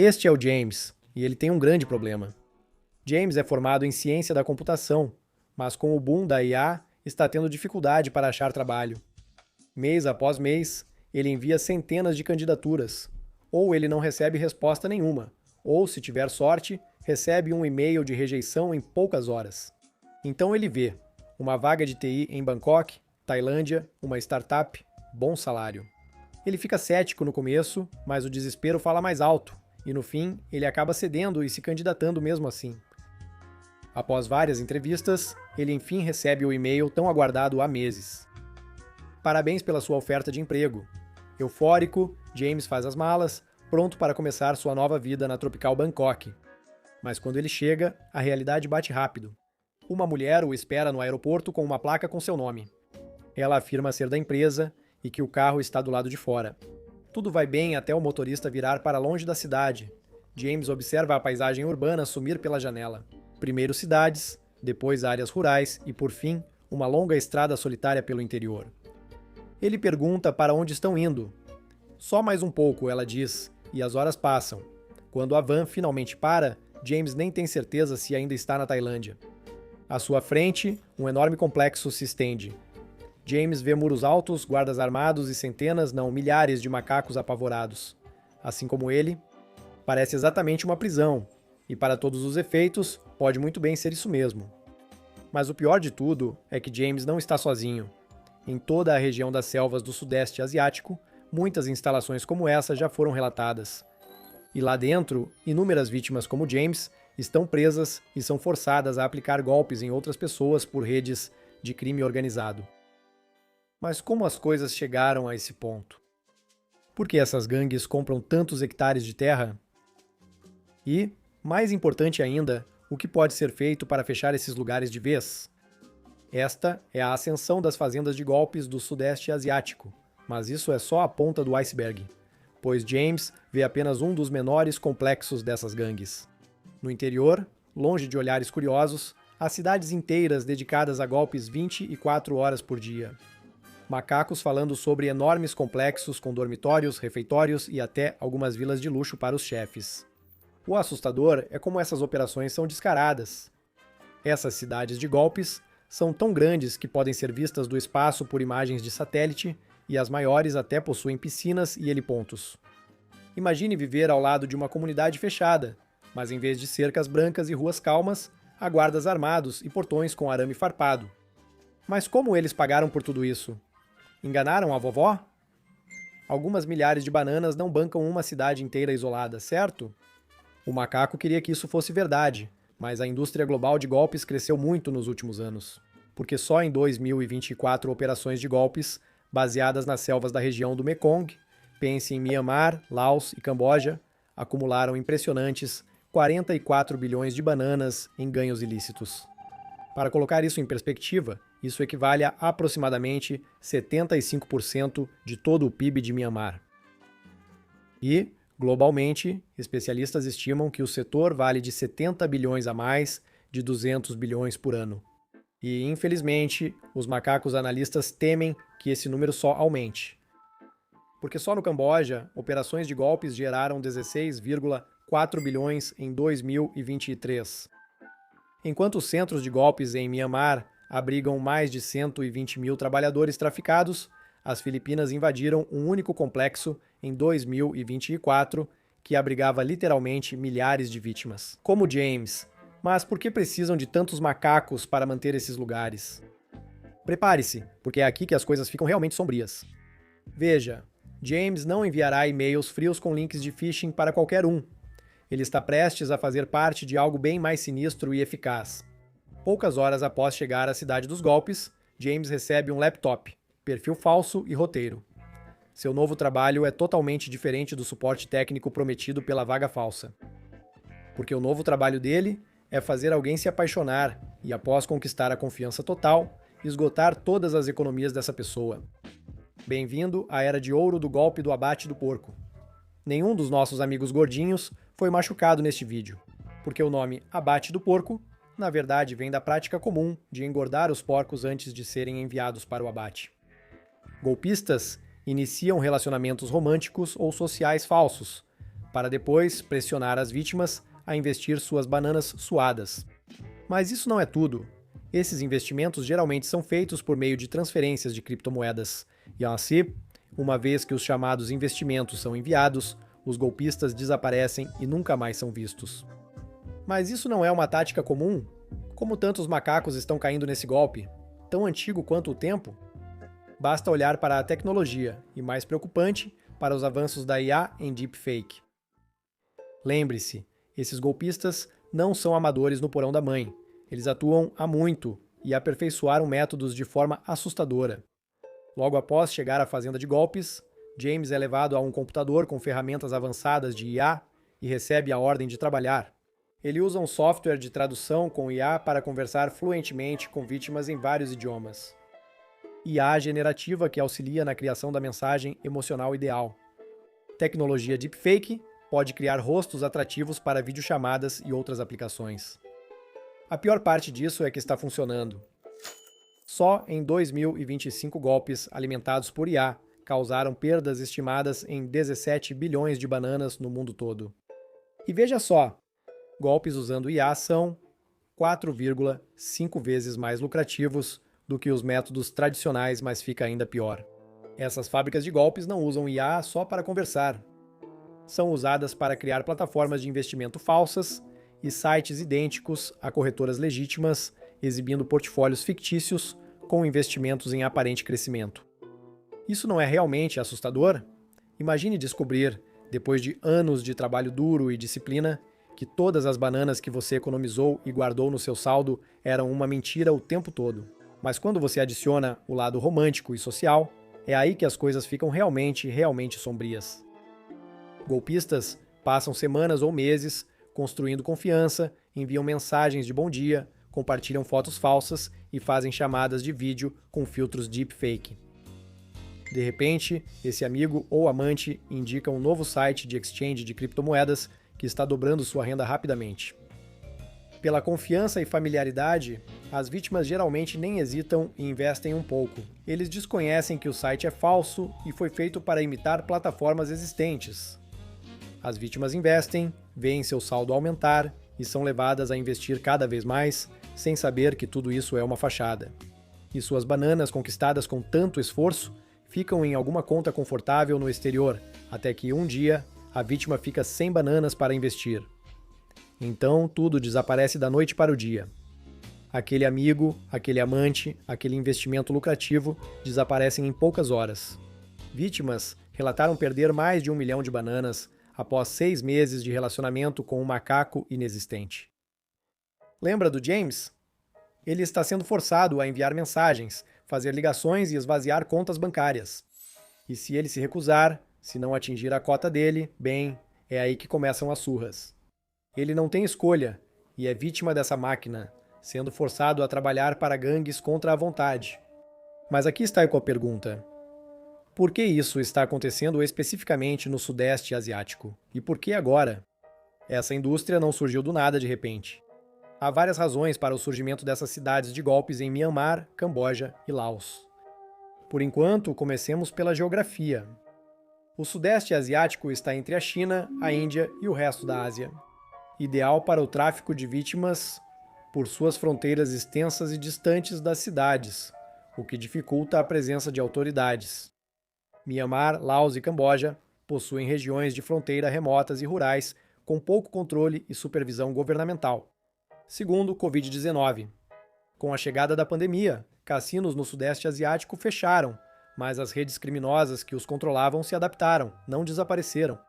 Este é o James, e ele tem um grande problema. James é formado em ciência da computação, mas com o boom da IA, está tendo dificuldade para achar trabalho. Mês após mês, ele envia centenas de candidaturas. Ou ele não recebe resposta nenhuma, ou, se tiver sorte, recebe um e-mail de rejeição em poucas horas. Então ele vê uma vaga de TI em Bangkok, Tailândia, uma startup, bom salário. Ele fica cético no começo, mas o desespero fala mais alto, e no fim, ele acaba cedendo e se candidatando mesmo assim. Após várias entrevistas, ele enfim recebe o e-mail tão aguardado há meses. Parabéns pela sua oferta de emprego. Eufórico, James faz as malas, pronto para começar sua nova vida na tropical Bangkok. Mas quando ele chega, a realidade bate rápido. Uma mulher o espera no aeroporto com uma placa com seu nome. Ela afirma ser da empresa e que o carro está do lado de fora. Tudo vai bem até o motorista virar para longe da cidade. James observa a paisagem urbana sumir pela janela. Primeiro cidades, depois áreas rurais e, por fim, uma longa estrada solitária pelo interior. Ele pergunta para onde estão indo. Só mais um pouco, ela diz, e as horas passam. Quando a van finalmente para, James nem tem certeza se ainda está na Tailândia. À sua frente, um enorme complexo se estende. James vê muros altos, guardas armados e centenas, não milhares de macacos apavorados. Assim como ele, parece exatamente uma prisão, e para todos os efeitos, pode muito bem ser isso mesmo. Mas o pior de tudo é que James não está sozinho. Em toda a região das selvas do Sudeste Asiático, muitas instalações como essa já foram relatadas. E lá dentro, inúmeras vítimas como James estão presas e são forçadas a aplicar golpes em outras pessoas por redes de crime organizado. Mas como as coisas chegaram a esse ponto? Por que essas gangues compram tantos hectares de terra? E, mais importante ainda, o que pode ser feito para fechar esses lugares de vez? Esta é a ascensão das fazendas de golpes do Sudeste Asiático, mas isso é só a ponta do iceberg, pois James vê apenas um dos menores complexos dessas gangues. No interior, longe de olhares curiosos, há cidades inteiras dedicadas a golpes 24 horas por dia. Macacos falando sobre enormes complexos com dormitórios, refeitórios e até algumas vilas de luxo para os chefes. O assustador é como essas operações são descaradas. Essas cidades de golpes são tão grandes que podem ser vistas do espaço por imagens de satélite e as maiores até possuem piscinas e helipontos. Imagine viver ao lado de uma comunidade fechada, mas em vez de cercas brancas e ruas calmas, há guardas armados e portões com arame farpado. Mas como eles pagaram por tudo isso? Enganaram a vovó? Algumas milhares de bananas não bancam uma cidade inteira isolada, certo? O macaco queria que isso fosse verdade, mas a indústria global de golpes cresceu muito nos últimos anos, porque só em 2024 operações de golpes, baseadas nas selvas da região do Mekong, pense em Myanmar, Laos e Camboja, acumularam impressionantes 44 bilhões de bananas em ganhos ilícitos. Para colocar isso em perspectiva, isso equivale a aproximadamente 75% de todo o PIB de Myanmar. E, globalmente, especialistas estimam que o setor vale de 70 bilhões a mais de 200 bilhões por ano. E, infelizmente, os macacos analistas temem que esse número só aumente. Porque só no Camboja, operações de golpes geraram 16,4 bilhões em 2023. Enquanto os centros de golpes em Myanmar abrigam mais de 120 mil trabalhadores traficados, as Filipinas invadiram um único complexo em 2024 que abrigava literalmente milhares de vítimas. Como James. Mas por que precisam de tantos macacos para manter esses lugares? Prepare-se, porque é aqui que as coisas ficam realmente sombrias. Veja, James não enviará e-mails frios com links de phishing para qualquer um. Ele está prestes a fazer parte de algo bem mais sinistro e eficaz. Poucas horas após chegar à cidade dos golpes, James recebe um laptop, perfil falso e roteiro. Seu novo trabalho é totalmente diferente do suporte técnico prometido pela vaga falsa. Porque o novo trabalho dele é fazer alguém se apaixonar e, após conquistar a confiança total, esgotar todas as economias dessa pessoa. Bem-vindo à era de ouro do golpe do abate do porco. Nenhum dos nossos amigos gordinhos foi machucado neste vídeo, porque o nome abate do porco, na verdade, vem da prática comum de engordar os porcos antes de serem enviados para o abate. Golpistas iniciam relacionamentos românticos ou sociais falsos, para depois pressionar as vítimas a investir suas bananas suadas. Mas isso não é tudo. Esses investimentos geralmente são feitos por meio de transferências de criptomoedas. E assim, uma vez que os chamados investimentos são enviados, os golpistas desaparecem e nunca mais são vistos. Mas isso não é uma tática comum? Como tantos macacos estão caindo nesse golpe? Tão antigo quanto o tempo? Basta olhar para a tecnologia e, mais preocupante, para os avanços da IA em deepfake. Lembre-se, esses golpistas não são amadores no porão da mãe. Eles atuam há muito e aperfeiçoaram métodos de forma assustadora. Logo após chegar à fazenda de golpes, James é levado a um computador com ferramentas avançadas de IA e recebe a ordem de trabalhar. Ele usa um software de tradução com IA para conversar fluentemente com vítimas em vários idiomas. IA generativa que auxilia na criação da mensagem emocional ideal. Tecnologia deepfake pode criar rostos atrativos para videochamadas e outras aplicações. A pior parte disso é que está funcionando. Só em 2025 golpes alimentados por IA causaram perdas estimadas em 17 bilhões de bananas no mundo todo. E veja só, golpes usando IA são 4,5 vezes mais lucrativos do que os métodos tradicionais, mas fica ainda pior. Essas fábricas de golpes não usam IA só para conversar. São usadas para criar plataformas de investimento falsas e sites idênticos a corretoras legítimas, exibindo portfólios fictícios com investimentos em aparente crescimento. Isso não é realmente assustador? Imagine descobrir, depois de anos de trabalho duro e disciplina, que todas as bananas que você economizou e guardou no seu saldo eram uma mentira o tempo todo. Mas quando você adiciona o lado romântico e social, é aí que as coisas ficam realmente sombrias. Golpistas passam semanas ou meses construindo confiança, enviam mensagens de bom dia, compartilham fotos falsas e fazem chamadas de vídeo com filtros deepfake. De repente, esse amigo ou amante indica um novo site de exchange de criptomoedas que está dobrando sua renda rapidamente. Pela confiança e familiaridade, as vítimas geralmente nem hesitam e investem um pouco. Eles desconhecem que o site é falso e foi feito para imitar plataformas existentes. As vítimas investem, veem seu saldo aumentar e são levadas a investir cada vez mais, sem saber que tudo isso é uma fachada. E suas bananas conquistadas com tanto esforço ficam em alguma conta confortável no exterior, até que um dia a vítima fica sem bananas para investir. Então tudo desaparece da noite para o dia. Aquele amigo, aquele amante, aquele investimento lucrativo desaparecem em poucas horas. Vítimas relataram perder mais de 1 milhão de bananas após 6 meses de relacionamento com um macaco inexistente. Lembra do James? Ele está sendo forçado a enviar mensagens, fazer ligações e esvaziar contas bancárias. E se ele se recusar, se não atingir a cota dele, bem, é aí que começam as surras. Ele não tem escolha e é vítima dessa máquina, sendo forçado a trabalhar para gangues contra a vontade. Mas aqui está a pergunta. Por que isso está acontecendo especificamente no Sudeste Asiático? E por que agora? Essa indústria não surgiu do nada de repente. Há várias razões para o surgimento dessas cidades de golpes em Myanmar, Camboja e Laos. Por enquanto, comecemos pela geografia. O Sudeste Asiático está entre a China, a Índia e o resto da Ásia. Ideal para o tráfico de vítimas por suas fronteiras extensas e distantes das cidades, o que dificulta a presença de autoridades. Myanmar, Laos e Camboja possuem regiões de fronteira remotas e rurais com pouco controle e supervisão governamental. Segundo, Covid-19. Com a chegada da pandemia, cassinos no Sudeste Asiático fecharam, mas as redes criminosas que os controlavam se adaptaram, não desapareceram.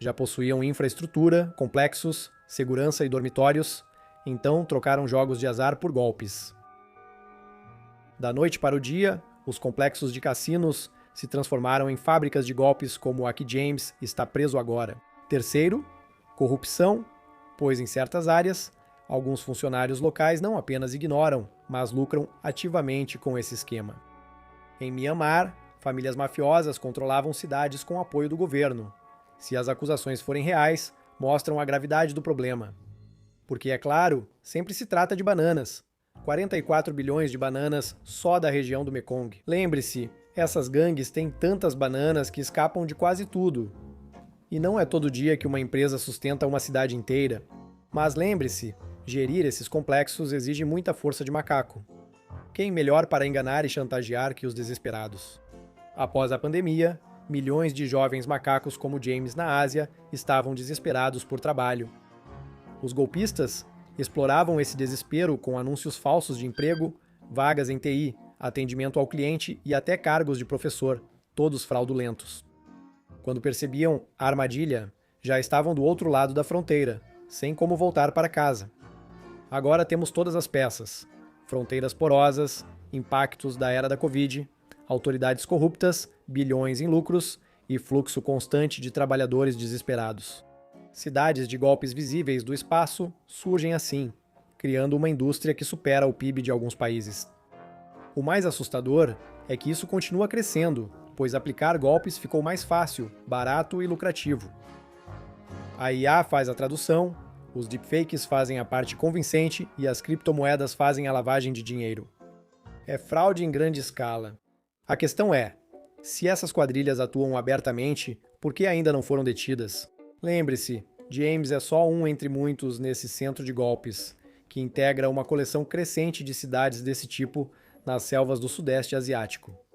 Já possuíam infraestrutura, complexos, segurança e dormitórios, então trocaram jogos de azar por golpes. Da noite para o dia, os complexos de cassinos se transformaram em fábricas de golpes como a que James está preso agora. Terceiro, corrupção, pois em certas áreas, alguns funcionários locais não apenas ignoram, mas lucram ativamente com esse esquema. Em Myanmar, famílias mafiosas controlavam cidades com apoio do governo. Se as acusações forem reais, mostram a gravidade do problema. Porque, é claro, sempre se trata de bananas. 44 bilhões de bananas só da região do Mekong. Lembre-se, essas gangues têm tantas bananas que escapam de quase tudo. E não é todo dia que uma empresa sustenta uma cidade inteira. Mas lembre-se, gerir esses complexos exige muita força de macaco. Quem melhor para enganar e chantagear que os desesperados? Após a pandemia, milhões de jovens macacos como James na Ásia estavam desesperados por trabalho. Os golpistas exploravam esse desespero com anúncios falsos de emprego, vagas em TI, atendimento ao cliente e até cargos de professor, todos fraudulentos. Quando percebiam a armadilha, já estavam do outro lado da fronteira, sem como voltar para casa. Agora temos todas as peças: fronteiras porosas, impactos da era da Covid, autoridades corruptas, bilhões em lucros e fluxo constante de trabalhadores desesperados. Cidades de golpes visíveis do espaço surgem assim, criando uma indústria que supera o PIB de alguns países. O mais assustador é que isso continua crescendo, pois aplicar golpes ficou mais fácil, barato e lucrativo. A IA faz a tradução, os deepfakes fazem a parte convincente e as criptomoedas fazem a lavagem de dinheiro. É fraude em grande escala. A questão é, se essas quadrilhas atuam abertamente, por que ainda não foram detidas? Lembre-se, James é só um entre muitos nesse centro de golpes, que integra uma coleção crescente de cidades desse tipo nas selvas do Sudeste Asiático.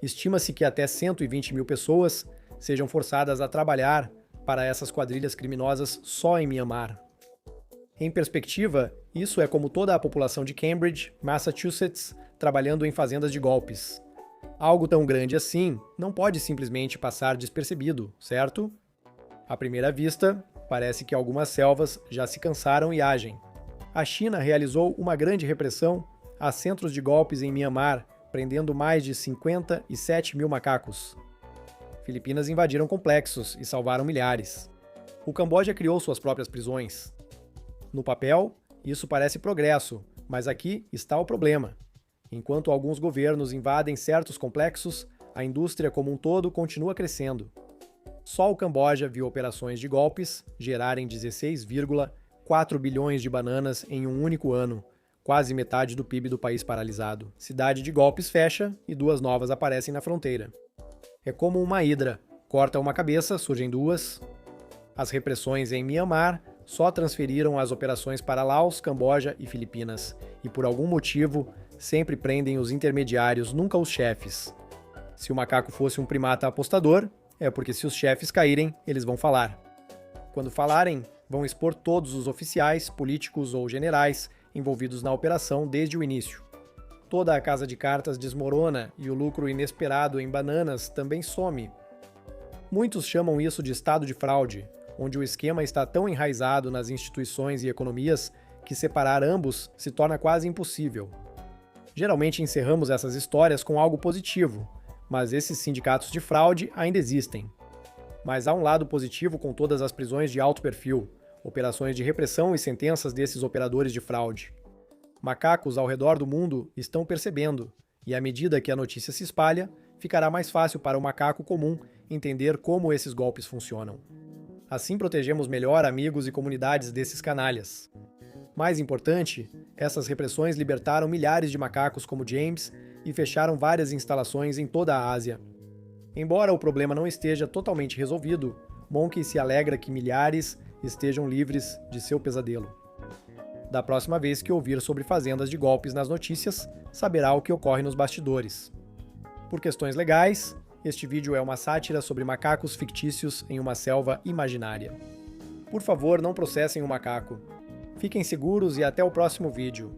Estima-se que até 120 mil pessoas sejam forçadas a trabalhar para essas quadrilhas criminosas só em Myanmar. Em perspectiva, isso é como toda a população de Cambridge, Massachusetts, trabalhando em fazendas de golpes. Algo tão grande assim não pode simplesmente passar despercebido, certo? À primeira vista, parece que algumas selvas já se cansaram e agem. A China realizou uma grande repressão a centros de golpes em Myanmar, prendendo mais de 57 mil macacos. Filipinas invadiram complexos e salvaram milhares. O Camboja criou suas próprias prisões. No papel, isso parece progresso, mas aqui está o problema. Enquanto alguns governos invadem certos complexos, a indústria como um todo continua crescendo. Só o Camboja viu operações de golpes gerarem 16,4 bilhões de bananas em um único ano, quase metade do PIB do país paralisado. Cidade de golpes fecha e duas novas aparecem na fronteira. É como uma hidra, corta uma cabeça, surgem duas. As repressões em Myanmar só transferiram as operações para Laos, Camboja e Filipinas, e por algum motivo sempre prendem os intermediários, nunca os chefes. Se o macaco fosse um primata apostador, é porque se os chefes caírem, eles vão falar. Quando falarem, vão expor todos os oficiais, políticos ou generais envolvidos na operação desde o início. Toda a casa de cartas desmorona e o lucro inesperado em bananas também some. Muitos chamam isso de estado de fraude, onde o esquema está tão enraizado nas instituições e economias que separar ambos se torna quase impossível. Geralmente encerramos essas histórias com algo positivo, mas esses sindicatos de fraude ainda existem. Mas há um lado positivo com todas as prisões de alto perfil, operações de repressão e sentenças desses operadores de fraude. Macacos ao redor do mundo estão percebendo, e à medida que a notícia se espalha, ficará mais fácil para o macaco comum entender como esses golpes funcionam. Assim protegemos melhor amigos e comunidades desses canalhas. Mais importante, essas repressões libertaram milhares de macacos como James e fecharam várias instalações em toda a Ásia. Embora o problema não esteja totalmente resolvido, Monkey se alegra que milhares estejam livres de seu pesadelo. Da próxima vez que ouvir sobre fazendas de golpes nas notícias, saberá o que ocorre nos bastidores. Por questões legais, este vídeo é uma sátira sobre macacos fictícios em uma selva imaginária. Por favor, não processem o macaco. Fiquem seguros e até o próximo vídeo.